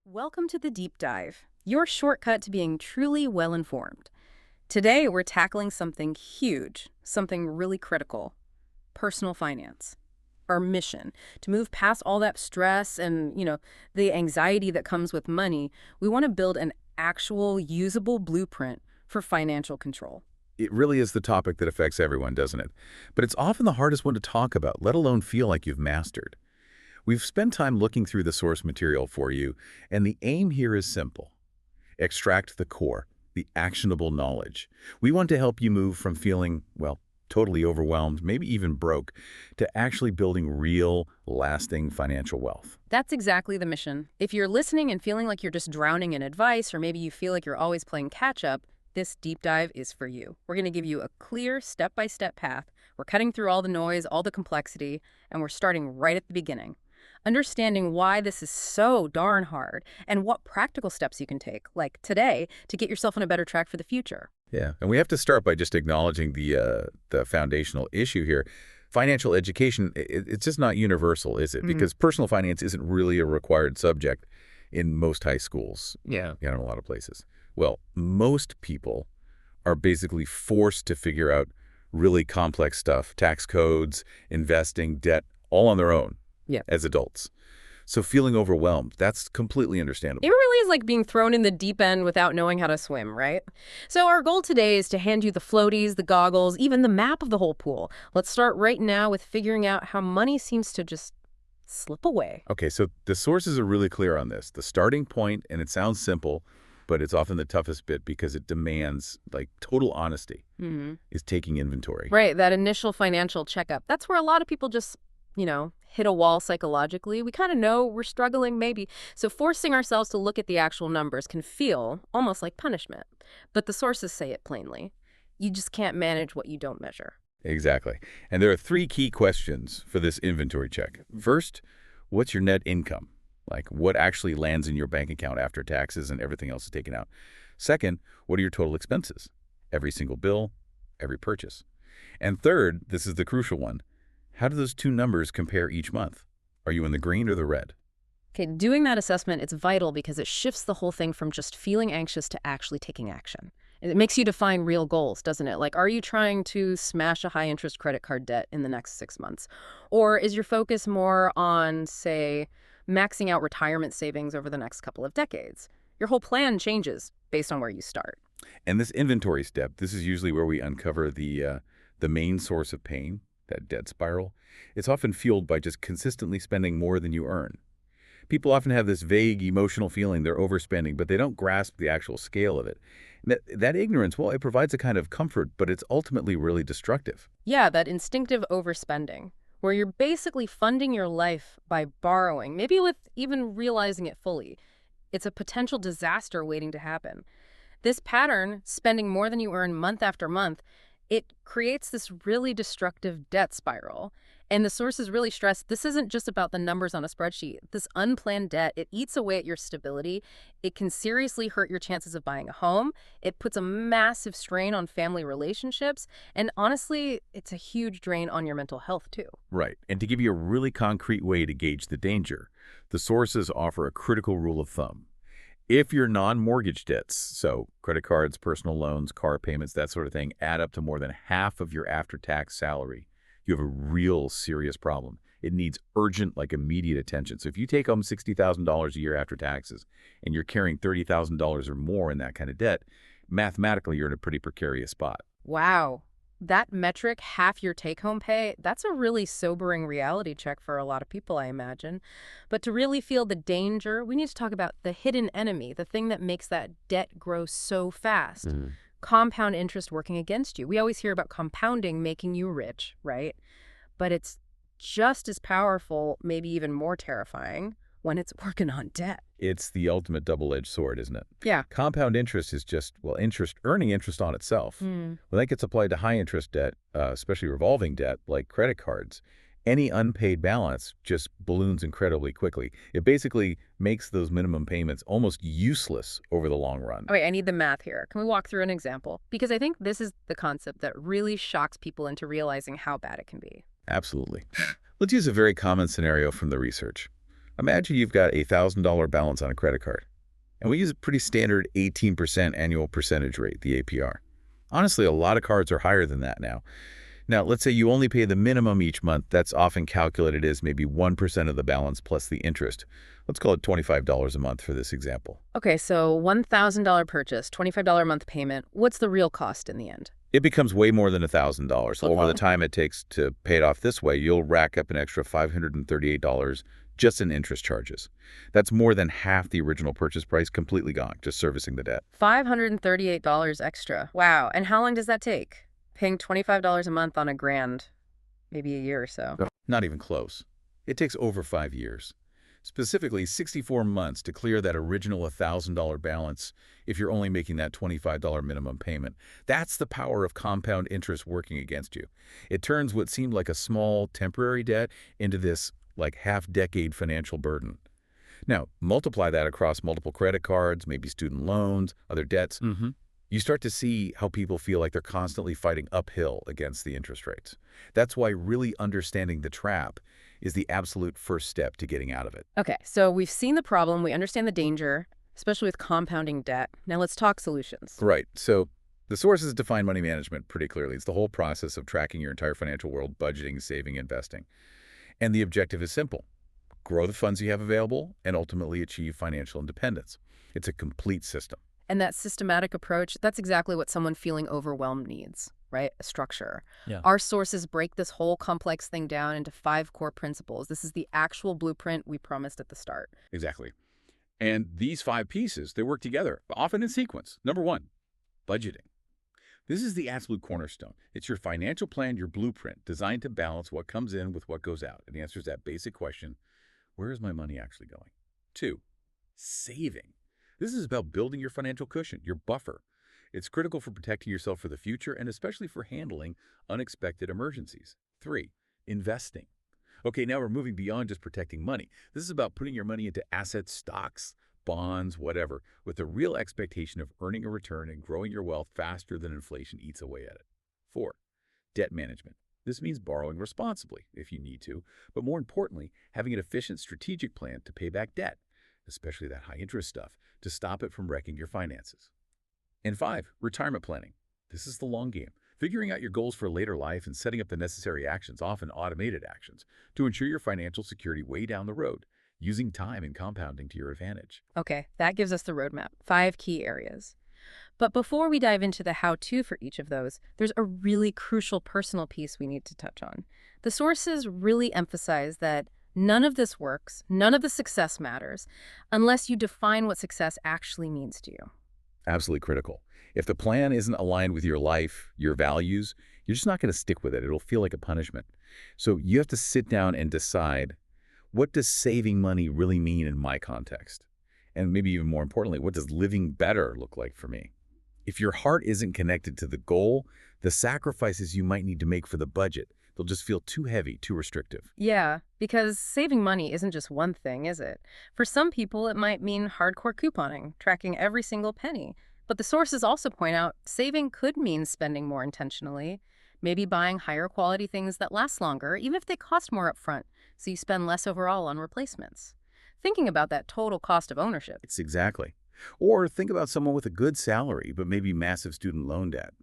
Welcome to the Deep Dive, your shortcut to being truly well-informed. Today, we're tackling something huge, something really critical, personal finance. Our mission, to move past all that stress and, the anxiety that comes with money, we want to build an actual usable blueprint for financial control. It really is the topic that affects everyone, doesn't it? But it's often the hardest one to talk about, let alone feel like you've mastered. We've spent time looking through the source material for you, and the aim here is simple. Extract the core, the actionable knowledge. We want to help you move from feeling, well, totally overwhelmed, maybe even broke, to actually building real, lasting financial wealth. That's exactly the mission. If you're listening and feeling like you're just drowning in advice, or maybe you feel like you're always playing catch-up, this deep dive is for you. We're going to give you a clear step-by-step path. We're cutting through all the noise, all the complexity, and we're starting right at the beginning. Understanding why this is so darn hard and what practical steps you can take, like today, to get yourself on a better track for the future. Yeah, and we have to start by just acknowledging the foundational issue here. Financial education, it's just not universal, is it? Because personal finance isn't really a required subject in most high schools. Yeah. In a lot of places. Well, most people are basically forced to figure out really complex stuff, tax codes, investing, debt, all on their own as adults. So feeling overwhelmed, that's completely understandable. It really is like being thrown in the deep end without knowing how to swim, right? So our goal today is to hand you the floaties, the goggles, even the map of the whole pool. Let's start right now with figuring out how money seems to just slip away. Okay, so the sources are really clear on this. The starting point, and it sounds simple, but it's often the toughest bit because it demands, like, total honesty, is taking inventory. Right, that initial financial checkup. That's where a lot of people just, hit a wall psychologically. We kind of know we're struggling, maybe. So forcing ourselves to look at the actual numbers can feel almost like punishment. But the sources say it plainly. You just can't manage what you don't measure. Exactly. And there are three key questions for this inventory check. First, what's your net income? Like, what actually lands in your bank account after taxes and everything else is taken out? Second, what are your total expenses? Every single bill, every purchase. And third, this is the crucial one, how do those two numbers compare each month? Are you in the green or the red? Okay, doing that assessment, it's vital because it shifts the whole thing from just feeling anxious to actually taking action. It makes you define real goals, doesn't it? Like, are you trying to smash a high-interest credit card debt in the next 6 months? Or is your focus more on, say, maxing out retirement savings over the next couple of decades? Your whole plan changes based on where you start. And this inventory step, this is usually where we uncover the main source of pain, that debt spiral. It's often fueled by just consistently spending more than you earn. People often have this vague emotional feeling they're overspending, but they don't grasp the actual scale of it. And that ignorance, well, it provides a kind of comfort, but it's ultimately really destructive. Yeah, that instinctive overspending, where you're basically funding your life by borrowing, maybe with even realizing it fully. It's a potential disaster waiting to happen. This pattern, spending more than you earn month after month, it creates this really destructive debt spiral. And the sources really stress this isn't just about the numbers on a spreadsheet. This unplanned debt, it eats away at your stability. It can seriously hurt your chances of buying a home. It puts a massive strain on family relationships. And honestly, it's a huge drain on your mental health, too. Right. And to give you a really concrete way to gauge the danger, the sources offer a critical rule of thumb. If your non-mortgage debts, so credit cards, personal loans, car payments, that sort of thing, add up to more than half of your after-tax salary, you have a real serious problem. It needs urgent, like immediate attention. So if you take home $60,000 a year after taxes and you're carrying $30,000 or more in that kind of debt, mathematically you're in a pretty precarious spot. Wow. That metric, half your take-home pay, that's a really sobering reality check for a lot of people, I imagine. But to really feel the danger, we need to talk about the hidden enemy, the thing that makes that debt grow so fast. Compound interest working against you. We always hear about compounding making you rich, right? But it's just as powerful, maybe even more terrifying, when it's working on debt. It's the ultimate double-edged sword, isn't it? Yeah. Compound interest is just, well, earning interest on itself. When that gets applied to high-interest debt, especially revolving debt like credit cards, any unpaid balance just balloons incredibly quickly. It basically makes those minimum payments almost useless over the long run. Oh, wait, I need the math here. Can we walk through an example? Because I think this is the concept that really shocks people into realizing how bad it can be. Absolutely. Let's use a very common scenario from the research. Imagine you've got a $1,000 balance on a credit card, and we use a pretty standard 18% annual percentage rate, the APR. Honestly, a lot of cards are higher than that now. Now, let's say you only pay the minimum each month. That's often calculated as maybe 1% of the balance plus the interest. Let's call it $25 a month for this example. Okay, so $1,000 purchase, $25 a month payment. What's the real cost in the end? It becomes way more than $1,000. Over the time it takes to pay it off this way, you'll rack up an extra $538 just in interest charges. That's more than half the original purchase price completely gone, just servicing the debt. $538 extra. Wow. And how long does that take? Paying $25 a month on a grand, maybe a year or so. Not even close. It takes over 5 years. Specifically, 64 months to clear that original $1,000 balance if you're only making that $25 minimum payment. That's the power of compound interest working against you. It turns what seemed like a small, temporary debt into this, like, half-decade financial burden. Now, multiply that across multiple credit cards, maybe student loans, other debts. You start to see how people feel like they're constantly fighting uphill against the interest rates. That's why really understanding the trap is the absolute first step to getting out of it. Okay, so we've seen the problem, we understand the danger, especially with compounding debt. Now let's talk solutions. Right. So the sources define money management pretty clearly. It's the whole process of tracking your entire financial world, budgeting, saving, investing. And the objective is simple. Grow the funds you have available and ultimately achieve financial independence. It's a complete system. And that systematic approach, that's exactly what someone feeling overwhelmed needs, right? A structure. Yeah. Our sources break this whole complex thing down into 5 core principles. This is the actual blueprint we promised at the start. Exactly. And these 5 pieces, they work together, often in sequence. Number 1, budgeting. This is the absolute cornerstone. It's your financial plan, your blueprint, designed to balance what comes in with what goes out. It answers that basic question, where is my money actually going? 2, saving. This is about building your financial cushion, your buffer. It's critical for protecting yourself for the future and especially for handling unexpected emergencies. 3, investing. Okay, now we're moving beyond just protecting money. This is about putting your money into assets, stocks, bonds, whatever, with the real expectation of earning a return and growing your wealth faster than inflation eats away at it. 4, debt management. This means borrowing responsibly, if you need to, but more importantly, having an efficient strategic plan to pay back debt, especially that high-interest stuff, to stop it from wrecking your finances. And 5, retirement planning. This is the long game, figuring out your goals for later life and setting up the necessary actions, often automated actions, to ensure your financial security way down the road, using time and compounding to your advantage. Okay, that gives us the roadmap, 5 key areas. But before we dive into the how-to for each of those, there's a really crucial personal piece we need to touch on. The sources really emphasize that none of this works, none of the success matters, unless you define what success actually means to you. Absolutely critical. If the plan isn't aligned with your life, your values, you're just not going to stick with it. It'll feel like a punishment. So you have to sit down and decide, what does saving money really mean in my context? And maybe even more importantly, what does living better look like for me? If your heart isn't connected to the goal, the sacrifices you might need to make for the budget, they'll just feel too heavy, too restrictive. Yeah, because saving money isn't just one thing, is it? For some people, it might mean hardcore couponing, tracking every single penny. But the sources also point out saving could mean spending more intentionally, maybe buying higher quality things that last longer, even if they cost more upfront, so you spend less overall on replacements. Thinking about that total cost of ownership. It's exactly. Or think about someone with a good salary, but maybe massive student loan debt.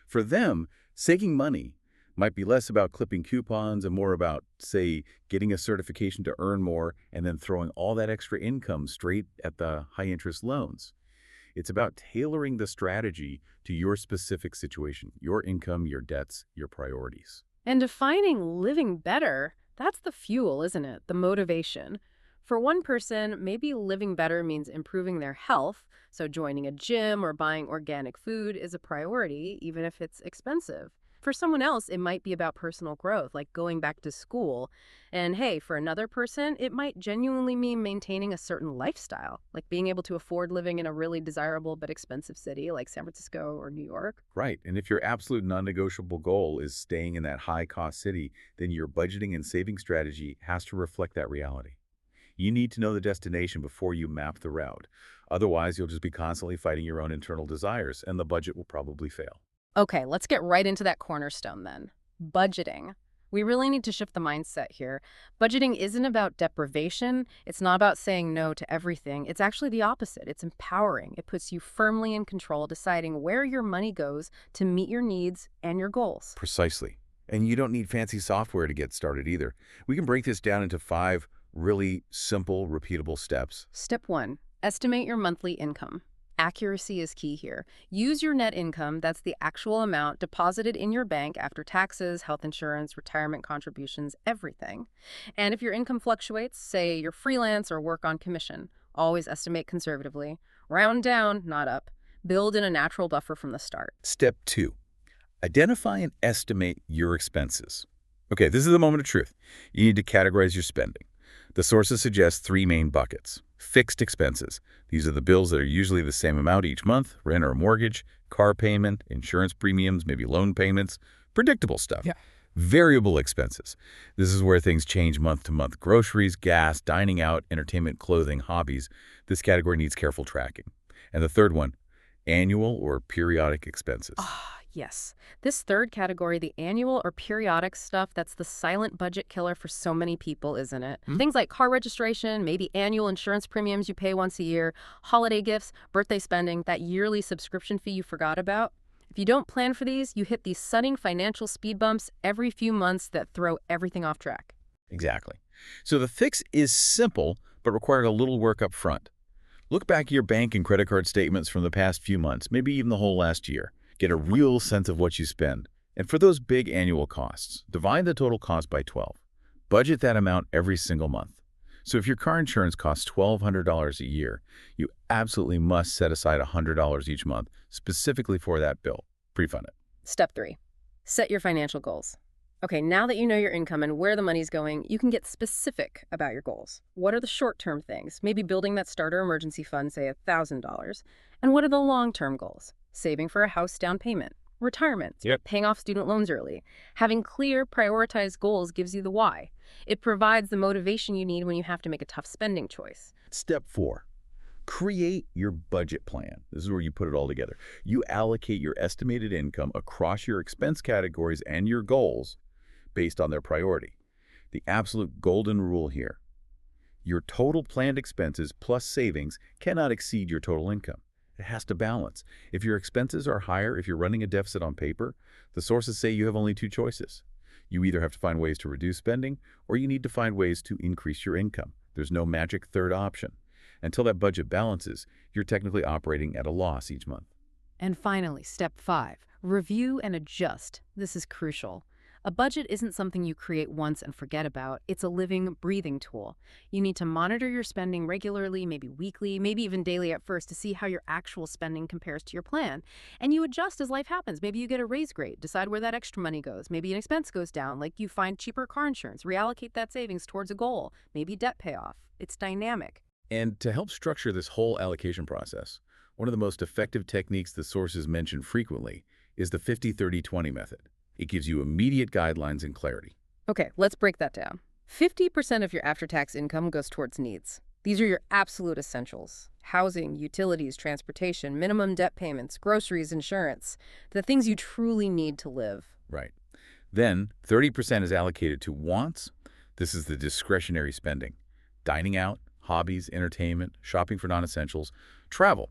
For them, saving money might be less about clipping coupons and more about, say, getting a certification to earn more and then throwing all that extra income straight at the high-interest loans. It's about tailoring the strategy to your specific situation, your income, your debts, your priorities. And defining living better, that's the fuel, isn't it? The motivation. For one person, maybe living better means improving their health, so joining a gym or buying organic food is a priority, even if it's expensive. For someone else, it might be about personal growth, like going back to school. And hey, for another person, it might genuinely mean maintaining a certain lifestyle, like being able to afford living in a really desirable but expensive city like San Francisco or New York. Right, and if your absolute non-negotiable goal is staying in that high-cost city, then your budgeting and saving strategy has to reflect that reality. You need to know the destination before you map the route. Otherwise, you'll just be constantly fighting your own internal desires, and the budget will probably fail. Okay, let's get right into that cornerstone then. Budgeting. We really need to shift the mindset here. Budgeting isn't about deprivation. It's not about saying no to everything. It's actually the opposite. It's empowering. It puts you firmly in control, deciding where your money goes to meet your needs and your goals. Precisely. And you don't need fancy software to get started either. We can break this down into 5 really simple, repeatable steps. Step 1, estimate your monthly income. Accuracy is key here. Use your net income, that's the actual amount deposited in your bank after taxes, health insurance, retirement contributions, everything. And if your income fluctuates, say you're freelance or work on commission, always estimate conservatively. Round down, not up. Build in a natural buffer from the start. Step 2, identify and estimate your expenses. Okay, this is the moment of truth. You need to categorize your spending. The sources suggest 3 main buckets. Fixed expenses. These are the bills that are usually the same amount each month: rent or mortgage, car payment, insurance premiums, maybe loan payments, predictable stuff. Yeah. Variable expenses. This is where things change month to month. Groceries, gas, dining out, entertainment, clothing, hobbies. This category needs careful tracking. And the third one, annual or periodic expenses. Yes. This third category, the annual or periodic stuff, that's the silent budget killer for so many people, isn't it? Things like car registration, maybe annual insurance premiums you pay once a year, holiday gifts, birthday spending, that yearly subscription fee you forgot about. If you don't plan for these, you hit these sudden financial speed bumps every few months that throw everything off track. Exactly. So the fix is simple, but requires a little work up front. Look back at your bank and credit card statements from the past few months, maybe even the whole last year. Get a real sense of what you spend. And for those big annual costs, divide the total cost by 12. Budget that amount every single month. So if your car insurance costs $1,200 a year, you absolutely must set aside $100 each month specifically for that bill. Pre-fund it. Step 3, set your financial goals. Okay, now that you know your income and where the money's going, you can get specific about your goals. What are the short-term things? Maybe building that starter emergency fund, say $1,000. And what are the long-term goals? Saving for a house down payment, retirement, paying off student loans early. Having clear, prioritized goals gives you the why. It provides the motivation you need when you have to make a tough spending choice. Step 4, create your budget plan. This is where you put it all together. You allocate your estimated income across your expense categories and your goals based on their priority. The absolute golden rule here: your total planned expenses plus savings cannot exceed your total income. It has to balance. If your expenses are higher, if you're running a deficit on paper, the sources say you have only 2 choices. You either have to find ways to reduce spending, or you need to find ways to increase your income. There's no magic third option. Until that budget balances, you're technically operating at a loss each month. And finally, step 5, review and adjust. This is crucial. A budget isn't something you create once and forget about. It's a living, breathing tool. You need to monitor your spending regularly, maybe weekly, maybe even daily at first, to see how your actual spending compares to your plan. And you adjust as life happens. Maybe you get a raise grade, decide where that extra money goes. Maybe an expense goes down, like you find cheaper car insurance, reallocate that savings towards a goal, maybe debt payoff. It's dynamic. And to help structure this whole allocation process, one of the most effective techniques the sources mention frequently is the 50-30-20 method. It gives you immediate guidelines and clarity. Okay, let's break that down. 50% of your after-tax income goes towards needs. These are your absolute essentials: housing, utilities, transportation, minimum debt payments, groceries, insurance, the things you truly need to live. Right. Then 30% is allocated to wants. This is the discretionary spending: dining out, hobbies, entertainment, shopping for non-essentials, travel.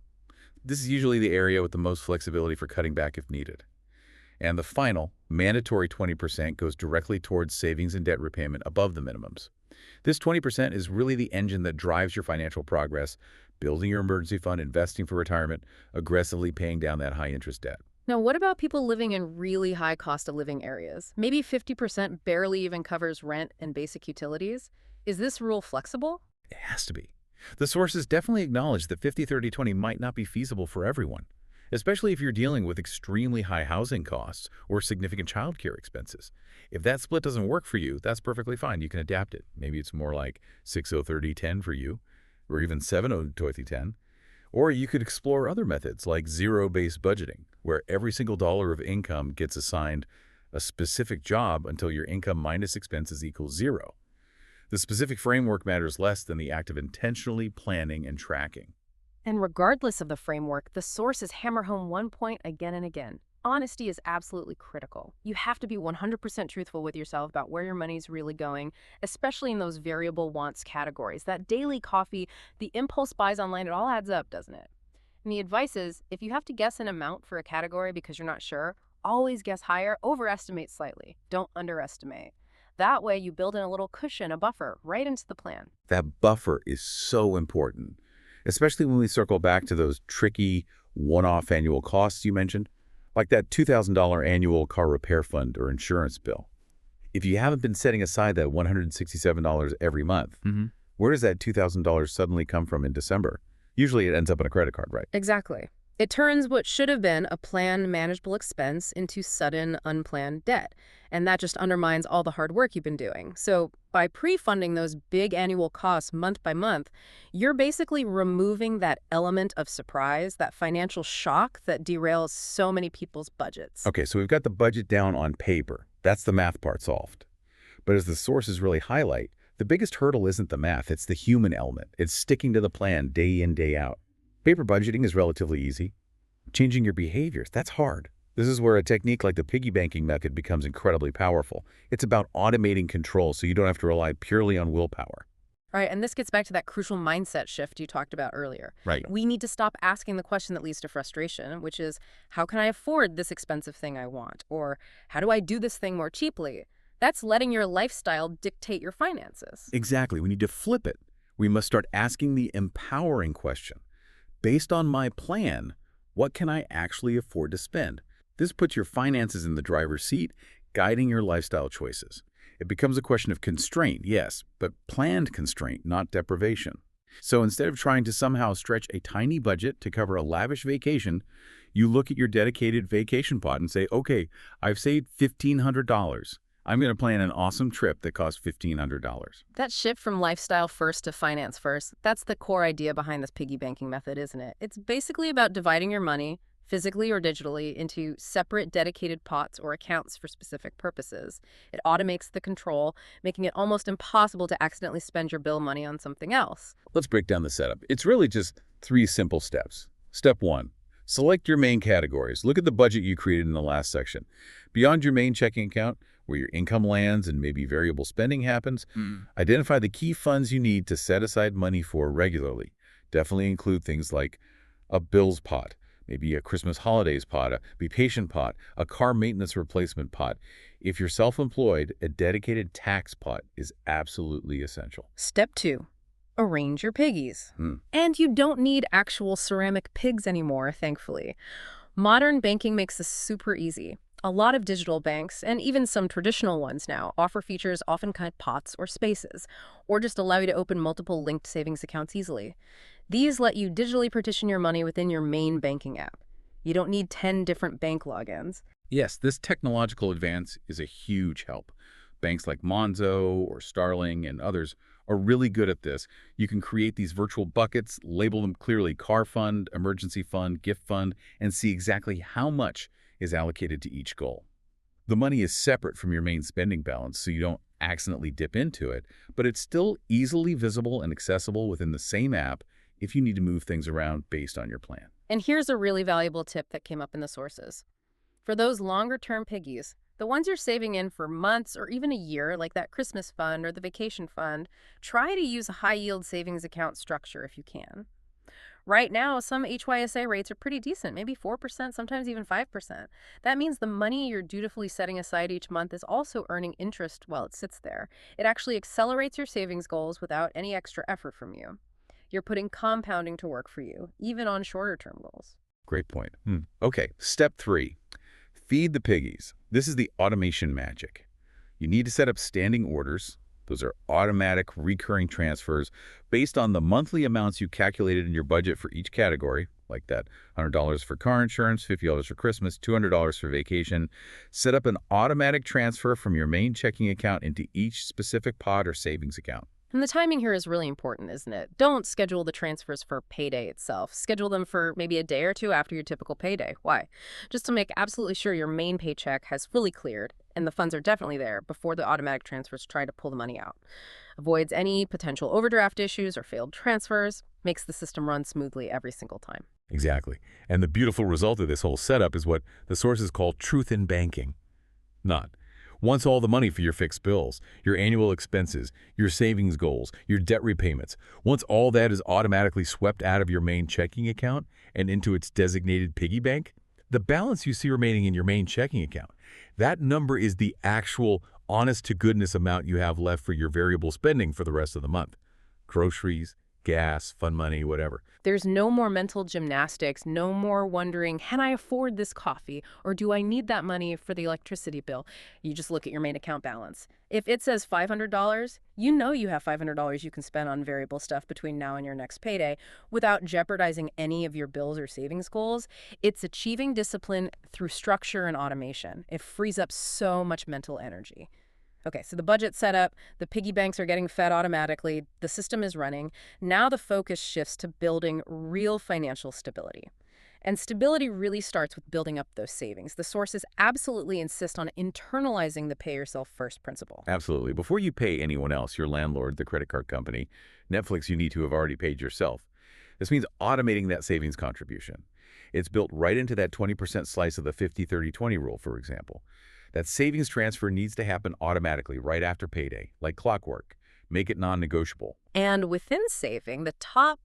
This is usually the area with the most flexibility for cutting back if needed. And the final, mandatory 20% goes directly towards savings and debt repayment above the minimums. This 20% is really the engine that drives your financial progress: building your emergency fund, investing for retirement, aggressively paying down that high-interest debt. Now, what about people living in really high cost of living areas? Maybe 50% barely even covers rent and basic utilities. Is this rule flexible? It has to be. The sources definitely acknowledge that 50-30-20 might not be feasible for everyone, especially if you're dealing with extremely high housing costs or significant childcare expenses. If that split doesn't work for you, that's perfectly fine. You can adapt it. Maybe it's more like 60-30-10 for you, or even 70-20-10. Or you could explore other methods like zero-based budgeting, where every single dollar of income gets assigned a specific job until your income minus expenses equals 0. The specific framework matters less than the act of intentionally planning and tracking. And regardless of the framework, the sources hammer home one point again and again: Honesty is absolutely critical. You have to be 100% truthful with yourself about where your money's really going, especially in those variable wants categories. That daily coffee, the impulse buys online, it all adds up, doesn't it? And the advice is if you have to guess an amount for a category because you're not sure, always guess higher, overestimate slightly. Don't underestimate. That way, you build in a little cushion, a buffer, right into the plan. That buffer is so important, especially when we circle back to those tricky one-off annual costs you mentioned, like that $2,000 annual car repair fund or insurance bill. If you haven't been setting aside that $167 every month, where does that $2,000 suddenly come from in December? Usually it ends up on a credit card, right? Exactly. It turns what should have been a planned, manageable expense into sudden, unplanned debt. And that just undermines all the hard work you've been doing. So by pre-funding those big annual costs month by month, you're basically removing that element of surprise, that financial shock that derails so many people's budgets. Okay, so we've got the budget down on paper. That's the math part solved. But as the sources really highlight, the biggest hurdle isn't the math, it's the human element. It's sticking to the plan day in, day out. Paper budgeting is relatively easy. Changing your behaviors, that's hard. This is where a technique like the piggy banking method becomes incredibly powerful. It's about automating control so you don't have to rely purely on willpower. All right, and this gets back to that crucial mindset shift you talked about earlier. Right. We need to stop asking the question that leads to frustration, which is, how can I afford this expensive thing I want? Or how do I do this thing more cheaply? That's letting your lifestyle dictate your finances. Exactly. We need to flip it. We must start asking the empowering question. Based on my plan, what can I actually afford to spend? This puts your finances in the driver's seat, guiding your lifestyle choices. It becomes a question of constraint, yes, but planned constraint, not deprivation. So instead of trying to somehow stretch a tiny budget to cover a lavish vacation, you look at your dedicated vacation pot and say, okay, I've saved $1,500. I'm going to plan an awesome trip that costs $1,500. That shift from lifestyle first to finance first, that's the core idea behind this piggy banking method, isn't it? It's basically about dividing your money, physically or digitally, into separate dedicated pots or accounts for specific purposes. It automates the control, making it almost impossible to accidentally spend your bill money on something else. Let's break down the setup. It's really just 3 simple steps. Step 1. Select your main categories. Look at the budget you created in the last section. Beyond your main checking account, where your income lands and maybe variable spending happens, identify the key funds you need to set aside money for regularly. Definitely include things like a bills pot, maybe a Christmas holidays pot, a vacation pot, a car maintenance replacement pot. If you're self-employed, a dedicated tax pot is absolutely essential. Step 2. Arrange your piggies. And you don't need actual ceramic pigs anymore, thankfully. Modern banking makes this super easy. A lot of digital banks, and even some traditional ones now, offer features often called pots or spaces, or just allow you to open multiple linked savings accounts easily. These let you digitally partition your money within your main banking app. You don't need 10 different bank logins. Yes, this technological advance is a huge help. Banks like Monzo or Starling and others are really good at this. You can create these virtual buckets, label them clearly car fund, emergency fund, gift fund, and see exactly how much is allocated to each goal. The money is separate from your main spending balance, so you don't accidentally dip into it, but it's still easily visible and accessible within the same app if you need to move things around based on your plan. And here's a really valuable tip that came up in the sources. For those longer-term piggies, the ones you're saving in for months or even a year, like that Christmas fund or the vacation fund, try to use a high-yield savings account structure if you can. Right now, some HYSA rates are pretty decent, maybe 4%, sometimes even 5%. That means the money you're dutifully setting aside each month is also earning interest while it sits there. It actually accelerates your savings goals without any extra effort from you. You're putting compounding to work for you, even on shorter-term goals. Great point. Okay, step 3. Feed the piggies. This is the automation magic. You need to set up standing orders. Those are automatic recurring transfers based on the monthly amounts you calculated in your budget for each category, like that $100 for car insurance, $50 for Christmas, $200 for vacation. Set up an automatic transfer from your main checking account into each specific pot or savings account. And the timing here is really important, isn't it? Don't schedule the transfers for payday itself. Schedule them for maybe a day or two after your typical payday. Why? Just to make absolutely sure your main paycheck has fully cleared and the funds are definitely there before the automatic transfers try to pull the money out. avoids any potential overdraft issues or failed transfers, makes the system run smoothly every single time. Exactly. And the beautiful result of this whole setup is what the sources call truth in banking. Not. Once all the money for your fixed bills, your annual expenses, your savings goals, your debt repayments, once all that is automatically swept out of your main checking account and into its designated piggy bank, the balance you see remaining in your main checking account, that number is the actual honest-to-goodness amount you have left for your variable spending for the rest of the month. Groceries, gas, fun money, whatever. There's no more mental gymnastics, no more wondering, can I afford this coffee, or do I need that money for the electricity bill? You just look at your main account balance. If it says $500, you know you have $500 you can spend on variable stuff between now and your next payday without jeopardizing any of your bills or savings goals. It's achieving discipline through structure and automation. It frees up so much mental energy. Okay, so the budget's set up, the piggy banks are getting fed automatically, the system is running. Now the focus shifts to building real financial stability. And stability really starts with building up those savings. The sources absolutely insist on internalizing the pay yourself first principle. Absolutely. Before you pay anyone else, your landlord, the credit card company, Netflix, you need to have already paid yourself. This means automating that savings contribution. It's built right into that 20% slice of the 50-30-20 rule, for example. That savings transfer needs to happen automatically right after payday, like clockwork. Make it non-negotiable. And within saving, the top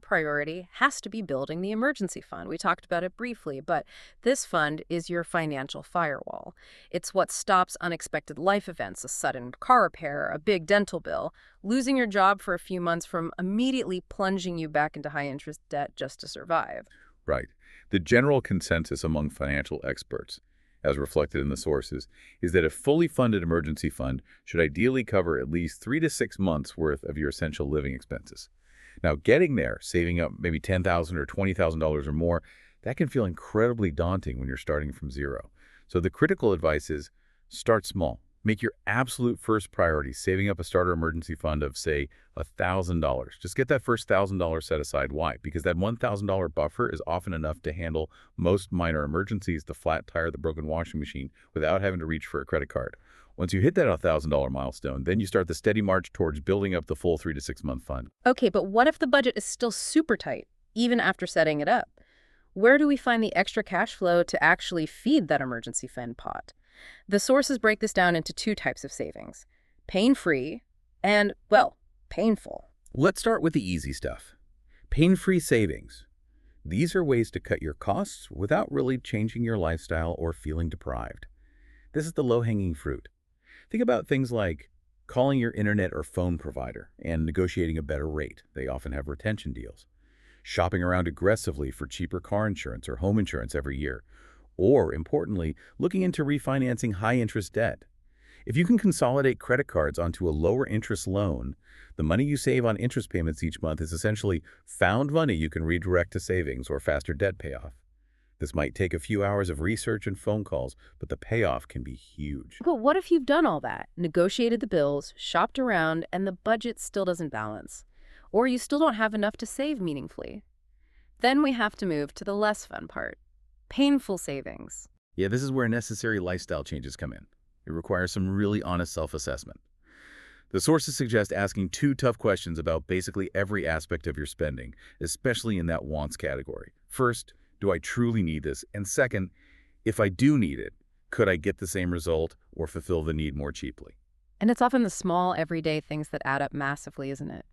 priority has to be building the emergency fund. We talked about it briefly, but this fund is your financial firewall. It's what stops unexpected life events, a sudden car repair, a big dental bill, losing your job for a few months from immediately plunging you back into high-interest debt just to survive. Right. The general consensus among financial experts, as reflected in the sources, is that a fully funded emergency fund should ideally cover at least 3 to 6 months worth of your essential living expenses. Now, getting there, saving up maybe $10,000 or $20,000 or more, that can feel incredibly daunting when you're starting from zero. So the critical advice is start small. Make your absolute first priority saving up a starter emergency fund of, say, $1,000. Just get that first $1,000 set aside. Why? Because that $1,000 buffer is often enough to handle most minor emergencies, the flat tire, the broken washing machine, without having to reach for a credit card. Once you hit that $1,000 milestone, then you start the steady march towards building up the full 3 to 6 month fund. Okay, but what if the budget is still super tight, even after setting it up? Where do we find the extra cash flow to actually feed that emergency fund pot? The sources break this down into two types of savings: pain-free and, well, painful. Let's start with the easy stuff. Pain-free savings. These are ways to cut your costs without really changing your lifestyle or feeling deprived. This is the low-hanging fruit. Think about things like calling your internet or phone provider and negotiating a better rate. They often have retention deals. Shopping around aggressively for cheaper car insurance or home insurance every year. Or, importantly, looking into refinancing high-interest debt. If you can consolidate credit cards onto a lower-interest loan, the money you save on interest payments each month is essentially found money you can redirect to savings or faster debt payoff. This might take a few hours of research and phone calls, but the payoff can be huge. But what if you've done all that, negotiated the bills, shopped around, and the budget still doesn't balance? Or you still don't have enough to save meaningfully? Then we have to move to the less fun part: painful savings. Yeah, this is where necessary lifestyle changes come in. It requires some really honest self-assessment. The sources suggest asking 2 tough questions about basically every aspect of your spending, especially in that wants category. First, do I truly need this? And second, if I do need it, could I get the same result or fulfill the need more cheaply? And it's often the small, everyday things that add up massively, isn't it?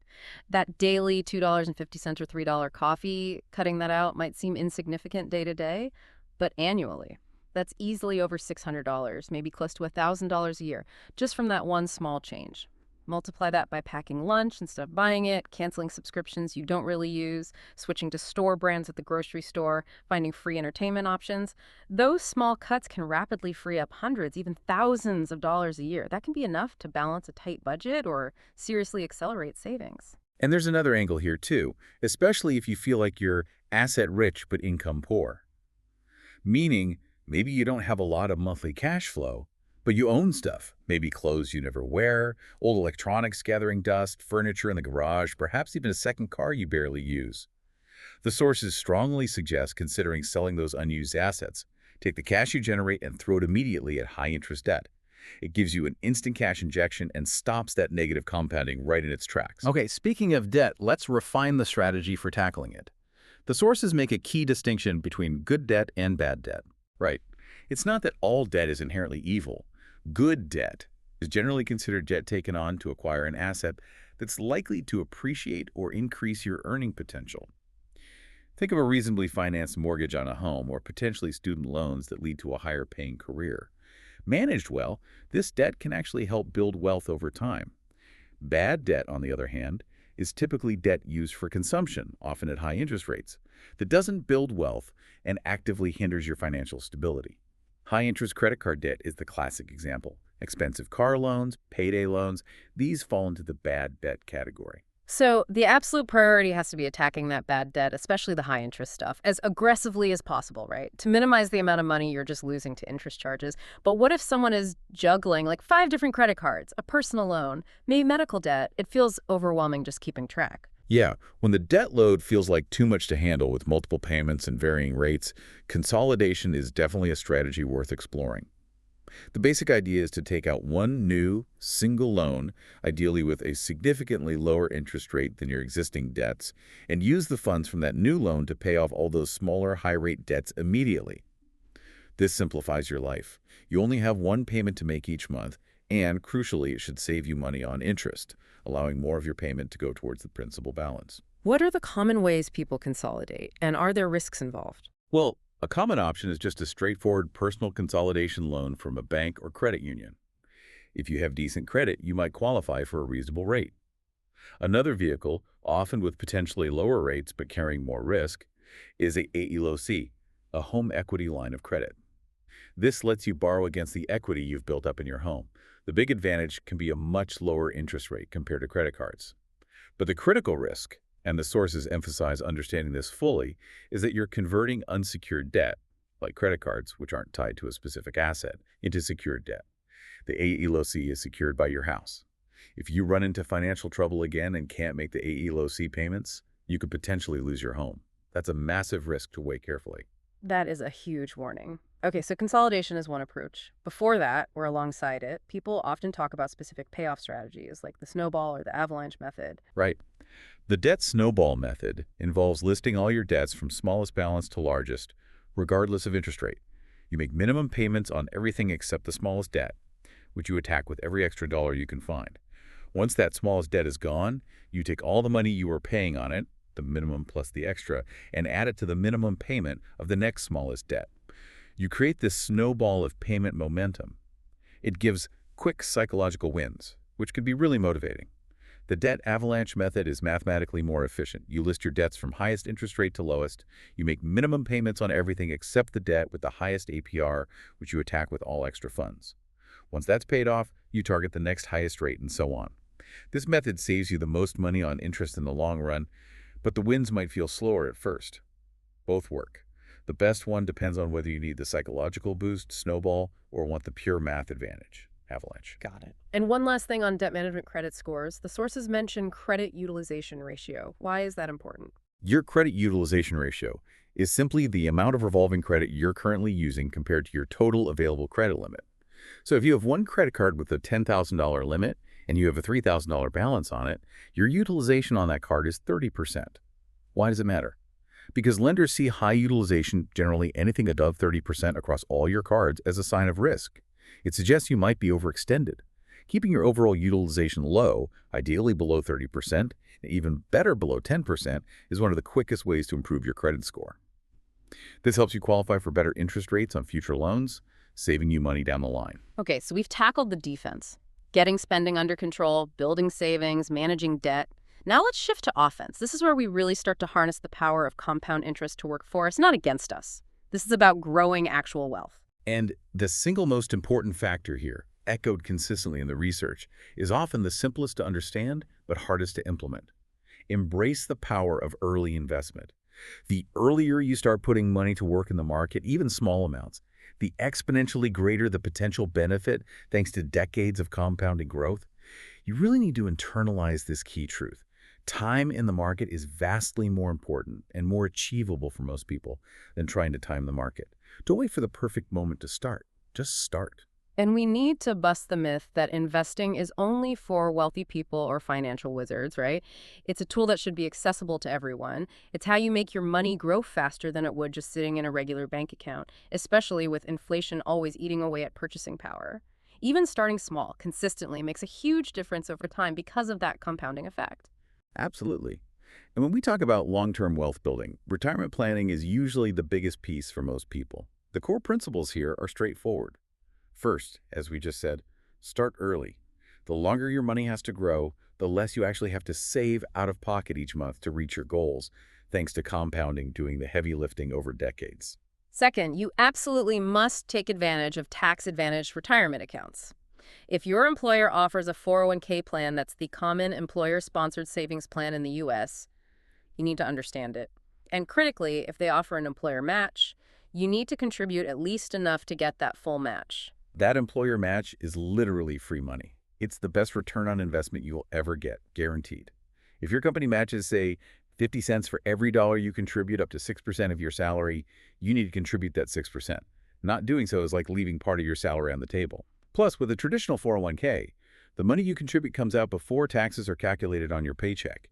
That daily $2.50 or $3 coffee, cutting that out might seem insignificant day to day, but annually, that's easily over $600, maybe close to $1,000 a year, just from that one small change. Multiply that by packing lunch instead of buying it, canceling subscriptions you don't really use, switching to store brands at the grocery store, finding free entertainment options. Those small cuts can rapidly free up hundreds, even thousands of dollars a year. That can be enough to balance a tight budget or seriously accelerate savings. And there's another angle here too, especially if you feel like you're asset rich but income poor. Meaning, maybe you don't have a lot of monthly cash flow, but you own stuff, maybe clothes you never wear, old electronics gathering dust, furniture in the garage, perhaps even a second car you barely use. The sources strongly suggest considering selling those unused assets. Take the cash you generate and throw it immediately at high-interest debt. It gives you an instant cash injection and stops that negative compounding right in its tracks. Okay, speaking of debt, let's refine the strategy for tackling it. The sources make a key distinction between good debt and bad debt. Right. It's not that all debt is inherently evil. Good debt is generally considered debt taken on to acquire an asset that's likely to appreciate or increase your earning potential. Think of a reasonably financed mortgage on a home or potentially student loans that lead to a higher paying career. Managed well, this debt can actually help build wealth over time. Bad debt, on the other hand, is typically debt used for consumption, often at high interest rates, that doesn't build wealth and actively hinders your financial stability. High-interest credit card debt is the classic example. Expensive car loans, payday loans, these fall into the bad debt category. So the absolute priority has to be attacking that bad debt, especially the high interest stuff, as aggressively as possible, right? To minimize the amount of money you're just losing to interest charges. But what if someone is juggling like 5 different credit cards, a personal loan, maybe medical debt? It feels overwhelming just keeping track. Yeah, when the debt load feels like too much to handle with multiple payments and varying rates, consolidation is definitely a strategy worth exploring. The basic idea is to take out one new, single loan, ideally with a significantly lower interest rate than your existing debts, and use the funds from that new loan to pay off all those smaller, high-rate debts immediately. This simplifies your life. You only have one payment to make each month, and, crucially, it should save you money on interest, allowing more of your payment to go towards the principal balance. What are the common ways people consolidate, and are there risks involved? Well, a common option is just a straightforward personal consolidation loan from a bank or credit union. If you have decent credit, you might qualify for a reasonable rate. Another vehicle, often with potentially lower rates but carrying more risk, is a AELOC, a home equity line of credit. This lets you borrow against the equity you've built up in your home. The big advantage can be a much lower interest rate compared to credit cards. But the critical risk, and the sources emphasize understanding this fully, is that you're converting unsecured debt, like credit cards, which aren't tied to a specific asset, into secured debt. The AELOC is secured by your house. If you run into financial trouble again and can't make the AELOC payments, you could potentially lose your home. That's a massive risk to weigh carefully. That is a huge warning. Okay, so consolidation is one approach. Before that, or alongside it, people often talk about specific payoff strategies like the snowball or the avalanche method. Right. The debt snowball method involves listing all your debts from smallest balance to largest, regardless of interest rate. You make minimum payments on everything except the smallest debt, which you attack with every extra dollar you can find. Once that smallest debt is gone, you take all the money you were paying on it, the minimum plus the extra, and add it to the minimum payment of the next smallest debt. You create this snowball of payment momentum. It gives quick psychological wins, which can be really motivating. The debt avalanche method is mathematically more efficient. You list your debts from highest interest rate to lowest. You make minimum payments on everything except the debt with the highest APR, which you attack with all extra funds. Once that's paid off, you target the next highest rate and so on. This method saves you the most money on interest in the long run, but the wins might feel slower at first. Both work. The best one depends on whether you need the psychological boost, snowball, or want the pure math advantage, avalanche. Got it. And one last thing on debt management credit scores. The sources mention credit utilization ratio. Why is that important? Your credit utilization ratio is simply the amount of revolving credit you're currently using compared to your total available credit limit. So if you have one credit card with a $10,000 limit and you have a $3,000 balance on it, your utilization on that card is 30%. Why does it matter? Because lenders see high utilization, generally anything above 30% across all your cards, as a sign of risk. It suggests you might be overextended. Keeping your overall utilization low, ideally below 30%, and even better below 10%, is one of the quickest ways to improve your credit score. This helps you qualify for better interest rates on future loans, saving you money down the line. Okay, so we've tackled the defense. Getting spending under control, building savings, managing debt. Now let's shift to offense. This is where we really start to harness the power of compound interest to work for us, not against us. This is about growing actual wealth. And the single most important factor here, echoed consistently in the research, is often the simplest to understand but hardest to implement. Embrace the power of early investment. The earlier you start putting money to work in the market, even small amounts, the exponentially greater the potential benefit thanks to decades of compounding growth. You really need to internalize this key truth. Time in the market is vastly more important and more achievable for most people than trying to time the market. Don't wait for the perfect moment to start. Just start. And we need to bust the myth that investing is only for wealthy people or financial wizards, right? It's a tool that should be accessible to everyone. It's how you make your money grow faster than it would just sitting in a regular bank account, especially with inflation always eating away at purchasing power. Even starting small, consistently, makes a huge difference over time because of that compounding effect. Absolutely. And when we talk about long-term wealth building, retirement planning is usually the biggest piece for most people. The core principles here are straightforward. First, as we just said, start early. The longer your money has to grow, the less you actually have to save out of pocket each month to reach your goals, thanks to compounding doing the heavy lifting over decades. Second, you absolutely must take advantage of tax-advantaged retirement accounts. If your employer offers a 401k plan that's the common employer-sponsored savings plan in the U.S., you need to understand it. And critically, if they offer an employer match, you need to contribute at least enough to get that full match. That employer match is literally free money. It's the best return on investment you will ever get, guaranteed. If your company matches, say, 50 cents for every dollar you contribute up to 6% of your salary, you need to contribute that 6%. Not doing so is like leaving part of your salary on the table. Plus, with a traditional 401k, the money you contribute comes out before taxes are calculated on your paycheck.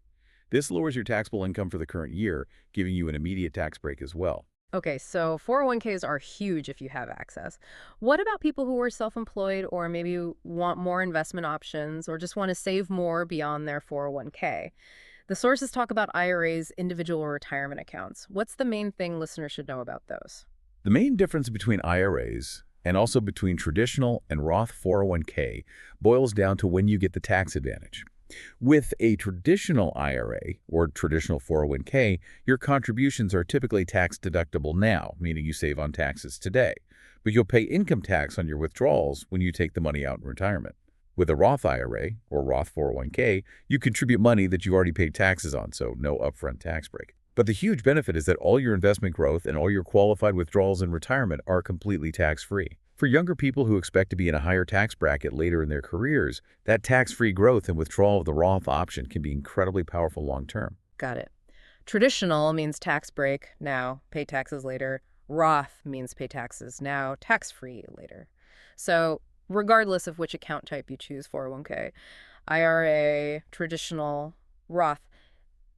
This lowers your taxable income for the current year, giving you an immediate tax break as well. Okay, so 401ks are huge if you have access. What about people who are self-employed or maybe want more investment options or just want to save more beyond their 401k? The sources talk about IRAs, individual retirement accounts. What's the main thing listeners should know about those? The main difference between IRAs and also between traditional and Roth 401k boils down to when you get the tax advantage. With a traditional IRA or traditional 401k, your contributions are typically tax deductible now, meaning you save on taxes today, but you'll pay income tax on your withdrawals when you take the money out in retirement. With a Roth IRA or Roth 401k, you contribute money that you already paid taxes on, so no upfront tax break. But the huge benefit is that all your investment growth and all your qualified withdrawals in retirement are completely tax-free. For younger people who expect to be in a higher tax bracket later in their careers, that tax-free growth and withdrawal of the Roth option can be incredibly powerful long-term. Got it. Traditional means tax break now, pay taxes later. Roth means pay taxes now, tax-free later. So regardless of which account type you choose, 401k, IRA, traditional, Roth,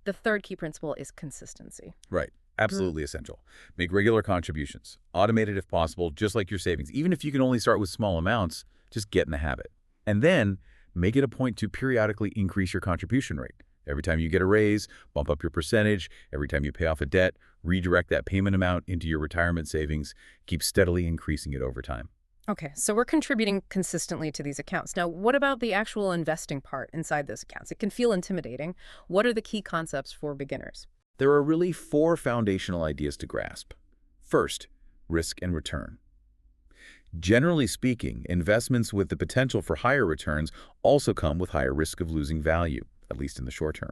the third key principle is consistency. Right. Absolutely essential. Make regular contributions. Automate it if possible, just like your savings. Even if you can only start with small amounts, just get in the habit. And then make it a point to periodically increase your contribution rate. Every time you get a raise, bump up your percentage. Every time you pay off a debt, redirect that payment amount into your retirement savings. Keep steadily increasing it over time. Okay, so we're contributing consistently to these accounts. Now, what about the actual investing part inside those accounts? It can feel intimidating. What are the key concepts for beginners? There are really 4 foundational ideas to grasp. First, risk and return. Generally speaking, investments with the potential for higher returns also come with higher risk of losing value, at least in the short term.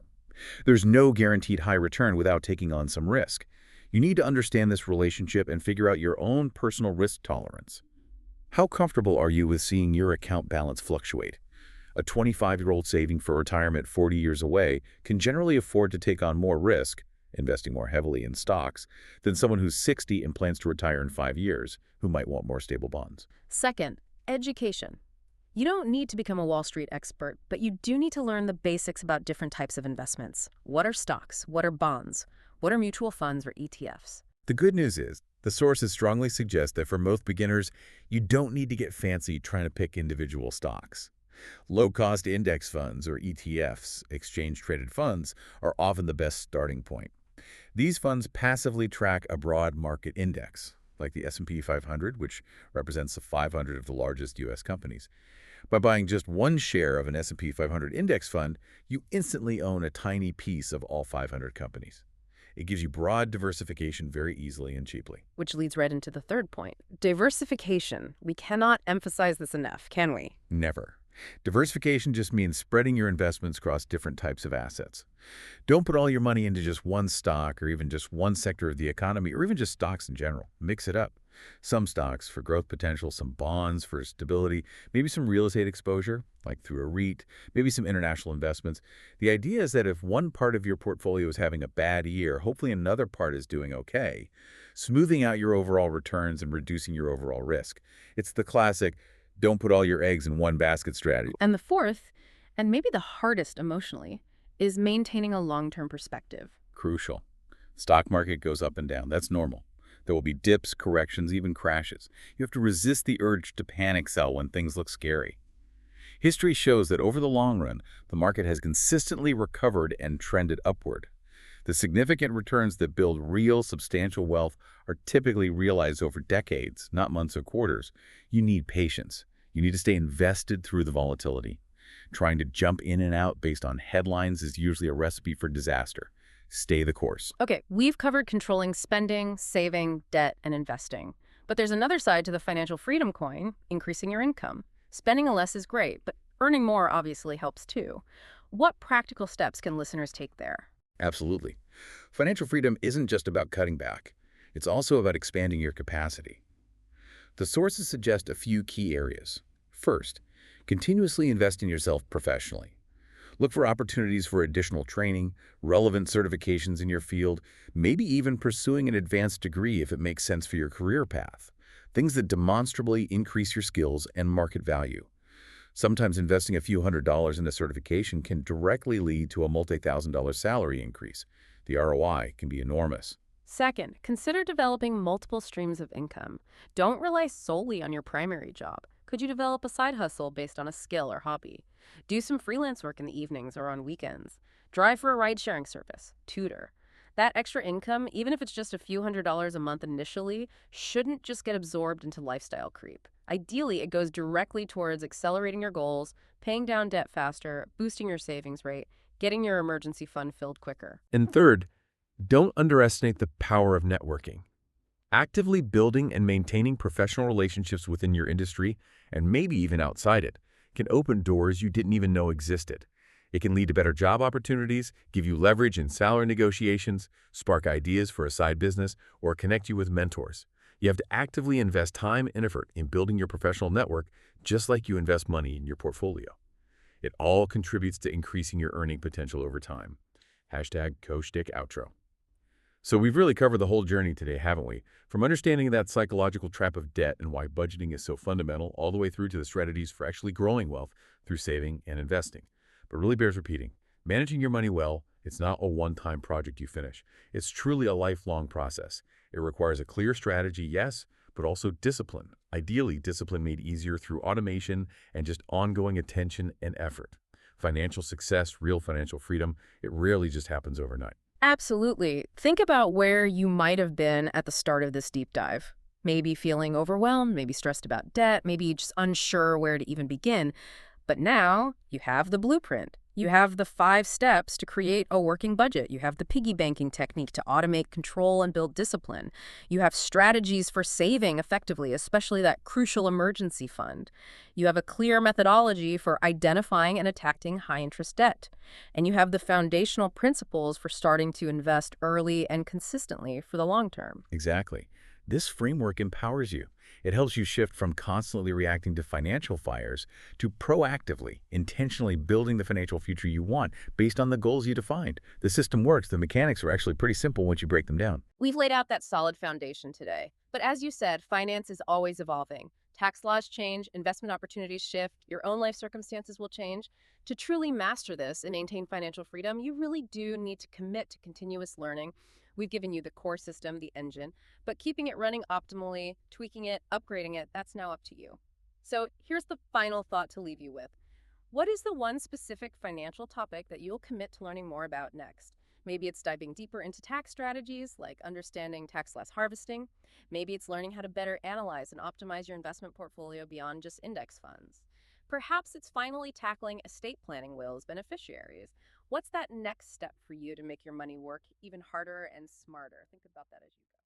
There's no guaranteed high return without taking on some risk. You need to understand this relationship and figure out your own personal risk tolerance. How comfortable are you with seeing your account balance fluctuate? A 25-year-old saving for retirement 40 years away can generally afford to take on more risk, investing more heavily in stocks, than someone who's 60 and plans to retire in 5 years, who might want more stable bonds. Second, education. You don't need to become a Wall Street expert, but you do need to learn the basics about different types of investments. What are stocks? What are bonds? What are mutual funds or ETFs? The good news is, the sources strongly suggest that for most beginners, you don't need to get fancy trying to pick individual stocks. Low-cost index funds, or ETFs, exchange-traded funds, are often the best starting point. These funds passively track a broad market index, like the S&P 500, which represents the 500 of the largest U.S. companies. By buying just one share of an S&P 500 index fund, you instantly own a tiny piece of all 500 companies. It gives you broad diversification very easily and cheaply. Which leads right into the third point. Diversification. We cannot emphasize this enough, can we? Never. Diversification just means spreading your investments across different types of assets. Don't put all your money into just one stock or even just one sector of the economy or even just stocks in general. Mix it up. Some stocks for growth potential, some bonds for stability, maybe some real estate exposure, like through a REIT, maybe some international investments. The idea is that if one part of your portfolio is having a bad year, hopefully another part is doing okay, smoothing out your overall returns and reducing your overall risk. It's the classic Don't put all your eggs in one basket strategy. And the fourth, and maybe the hardest emotionally, is maintaining a long-term perspective. Crucial. Stock market goes up and down. That's normal. There will be dips, corrections, even crashes. You have to resist the urge to panic sell when things look scary. History shows that over the long run, the market has consistently recovered and trended upward. The significant returns that build real, substantial wealth are typically realized over decades, not months or quarters. You need patience. You need to stay invested through the volatility. Trying to jump in and out based on headlines is usually a recipe for disaster. Stay the course. Okay, we've covered controlling spending, saving, debt, and investing. But there's another side to the financial freedom coin, increasing your income. Spending less is great, but earning more obviously helps too. What practical steps can listeners take there? Absolutely. Financial freedom isn't just about cutting back. It's also about expanding your capacity. The sources suggest a few key areas. First, continuously invest in yourself professionally. Look for opportunities for additional training, relevant certifications in your field, maybe even pursuing an advanced degree if it makes sense for your career path. Things that demonstrably increase your skills and market value. Sometimes investing a few $100s in a certification can directly lead to a multi-thousand-dollar salary increase. The ROI can be enormous. Second, consider developing multiple streams of income. Don't rely solely on your primary job. Could you develop a side hustle based on a skill or hobby? Do some freelance work in the evenings or on weekends. Drive for a ride-sharing service. Tutor. That extra income, even if it's just a few $100s a month initially, shouldn't just get absorbed into lifestyle creep. Ideally, it goes directly towards accelerating your goals, paying down debt faster, boosting your savings rate, getting your emergency fund filled quicker. And third, don't underestimate the power of networking. Actively building and maintaining professional relationships within your industry, and maybe even outside it, can open doors you didn't even know existed. It can lead to better job opportunities, give you leverage in salary negotiations, spark ideas for a side business, or connect you with mentors. You have to actively invest time and effort in building your professional network, just like you invest money in your portfolio. It all contributes to increasing your earning potential over time. Hashtag Coach Outro. So we've really covered the whole journey today, haven't we? From understanding that psychological trap of debt and why budgeting is so fundamental, all the way through to the strategies for actually growing wealth through saving and investing. But really bears repeating, managing your money well, it's not a one-time project you finish. It's truly a lifelong process. It requires a clear strategy, yes, but also discipline. Ideally, discipline made easier through automation and just ongoing attention and effort. Financial success, real financial freedom, it rarely just happens overnight. Absolutely. Think about where you might have been at the start of this deep dive. Maybe feeling overwhelmed, maybe stressed about debt, maybe just unsure where to even begin. But now you have the blueprint. You have the 5 steps to create a working budget. You have the piggy banking technique to automate control and build discipline. You have strategies for saving effectively, especially that crucial emergency fund. You have a clear methodology for identifying and attacking high-interest debt. And you have the foundational principles for starting to invest early and consistently for the long term. Exactly. This framework empowers you. It helps you shift from constantly reacting to financial fires to proactively, intentionally building the financial future you want based on the goals you defined. The system works. The mechanics are actually pretty simple once you break them down. We've laid out that solid foundation today. But as you said, finance is always evolving. Tax laws change, investment opportunities shift, your own life circumstances will change. To truly master this and maintain financial freedom, you really do need to commit to continuous learning. We've given you the core system, the engine, but keeping it running optimally, tweaking it, upgrading it, that's now up to you. So here's the final thought to leave you with. What is the one specific financial topic that you'll commit to learning more about next? Maybe it's diving deeper into tax strategies, like understanding tax loss harvesting. Maybe it's learning how to better analyze and optimize your investment portfolio beyond just index funds. Perhaps it's finally tackling estate planning wills beneficiaries. What's that next step for you to make your money work even harder and smarter? Think about that as you